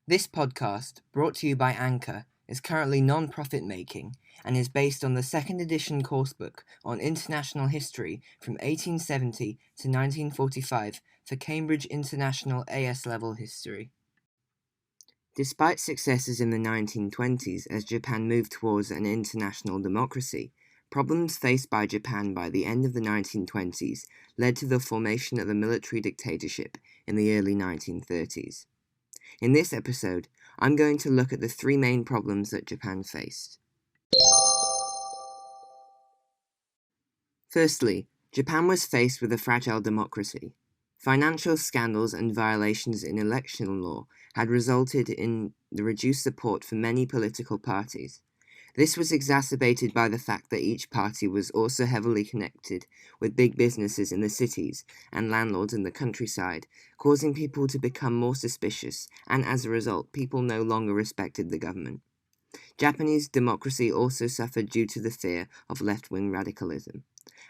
This podcast, brought to you by Anchor, is currently non-profit making and is based on the second edition coursebook on international history from 1870 to 1945 for Cambridge International AS Level History. Despite successes in the 1920s as Japan moved towards an international democracy, problems faced by Japan by the end of the 1920s led to the formation of a military dictatorship in the early 1930s. In this episode, I'm going to look at the three main problems that Japan faced. Firstly, Japan was faced with a fragile democracy. Financial scandals and violations in election law had resulted in the reduced support for many political parties. This was exacerbated by the fact that each party was also heavily connected with big businesses in the cities and landlords in the countryside, causing people to become more suspicious, and as a result, people no longer respected the government. Japanese democracy also suffered due to the fear of left-wing radicalism.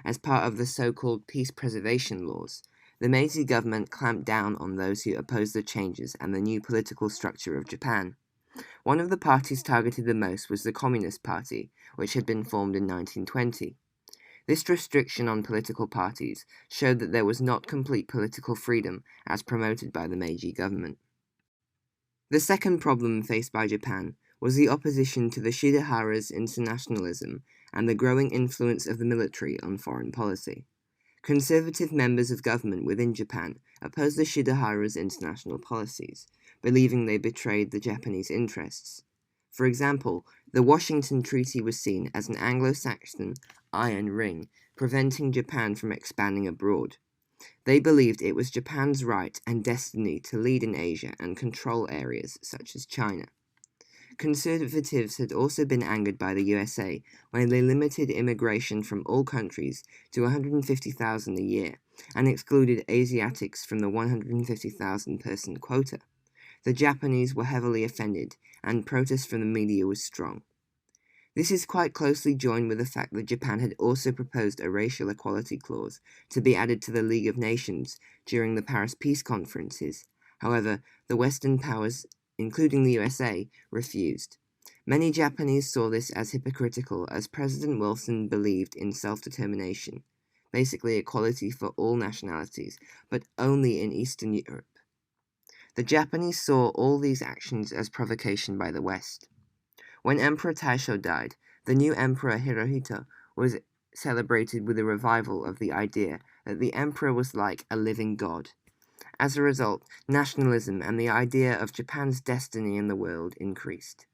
As part of the so-called peace preservation laws, the Meiji government clamped down on those who opposed the changes and the new political structure of Japan. One of the parties targeted the most was the Communist Party, which had been formed in 1920. This restriction on political parties showed that there was not complete political freedom as promoted by the Meiji government. The second problem faced by Japan was the opposition to the Shidehara's internationalism and the growing influence of the military on foreign policy. Conservative members of government within Japan opposed the Shidehara's international policies, believing they betrayed the Japanese interests. For example, the Washington Treaty was seen as an Anglo-Saxon iron ring, preventing Japan from expanding abroad. They believed it was Japan's right and destiny to lead in Asia and control areas such as China. Conservatives had also been angered by the USA when they limited immigration from all countries to 150,000 a year and excluded Asiatics from the 150,000 person quota. The Japanese were heavily offended, and protest from the media was strong. This is quite closely joined with the fact that Japan had also proposed a racial equality clause to be added to the League of Nations during the Paris Peace Conferences. However, the Western powers, including the USA, refused. Many Japanese saw this as hypocritical, as President Wilson believed in self-determination, basically equality for all nationalities, but only in Eastern Europe. The Japanese saw all these actions as provocation by the West. When Emperor Taisho died, the new Emperor Hirohito was celebrated with a revival of the idea that the emperor was like a living god. As a result, nationalism and the idea of Japan's destiny in the world increased.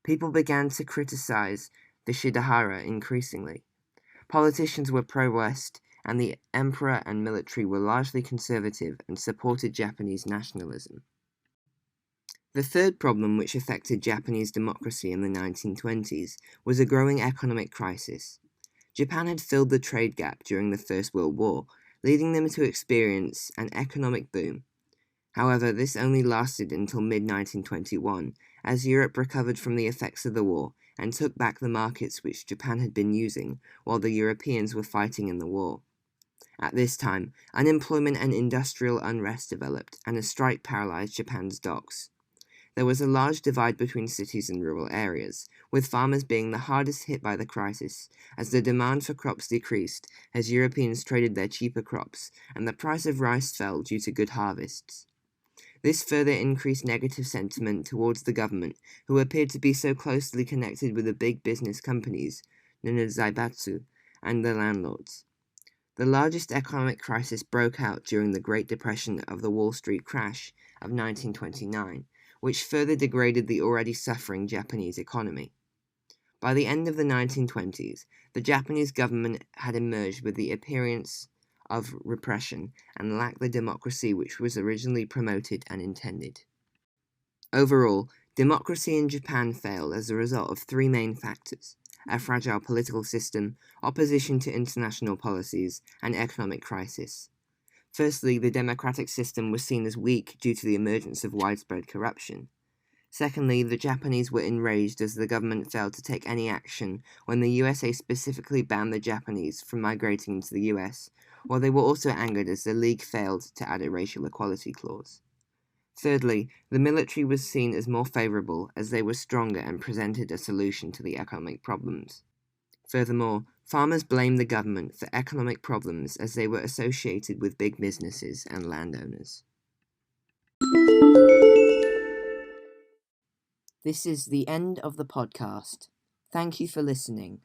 People began to criticize the Shidehara increasingly. Politicians were pro-West, and the emperor and military were largely conservative and supported Japanese nationalism. The third problem which affected Japanese democracy in the 1920s was a growing economic crisis. Japan had filled the trade gap during the First World War, leading them to experience an economic boom. However, this only lasted until mid-1921, as Europe recovered from the effects of the war and took back the markets which Japan had been using while the Europeans were fighting in the war. At this time, unemployment and industrial unrest developed, and a strike paralyzed Japan's docks. There was a large divide between cities and rural areas, with farmers being the hardest hit by the crisis, as the demand for crops decreased as Europeans traded their cheaper crops, and the price of rice fell due to good harvests. This further increased negative sentiment towards the government, who appeared to be so closely connected with the big business companies, known as zaibatsu, and the landlords. The largest economic crisis broke out during the Great Depression of the Wall Street crash of 1929, which further degraded the already suffering Japanese economy. By the end of the 1920s, the Japanese government had emerged with the appearance of repression and lacked the democracy which was originally promoted and intended. Overall, democracy in Japan failed as a result of three main factors: a fragile political system, opposition to international policies, and economic crisis. Firstly, the democratic system was seen as weak due to the emergence of widespread corruption. Secondly, the Japanese were enraged as the government failed to take any action when the USA specifically banned the Japanese from migrating into the US, while they were also angered as the League failed to add a racial equality clause. Thirdly, the military was seen as more favourable as they were stronger and presented a solution to the economic problems. Furthermore, farmers blamed the government for economic problems as they were associated with big businesses and landowners. This is the end of the podcast. Thank you for listening.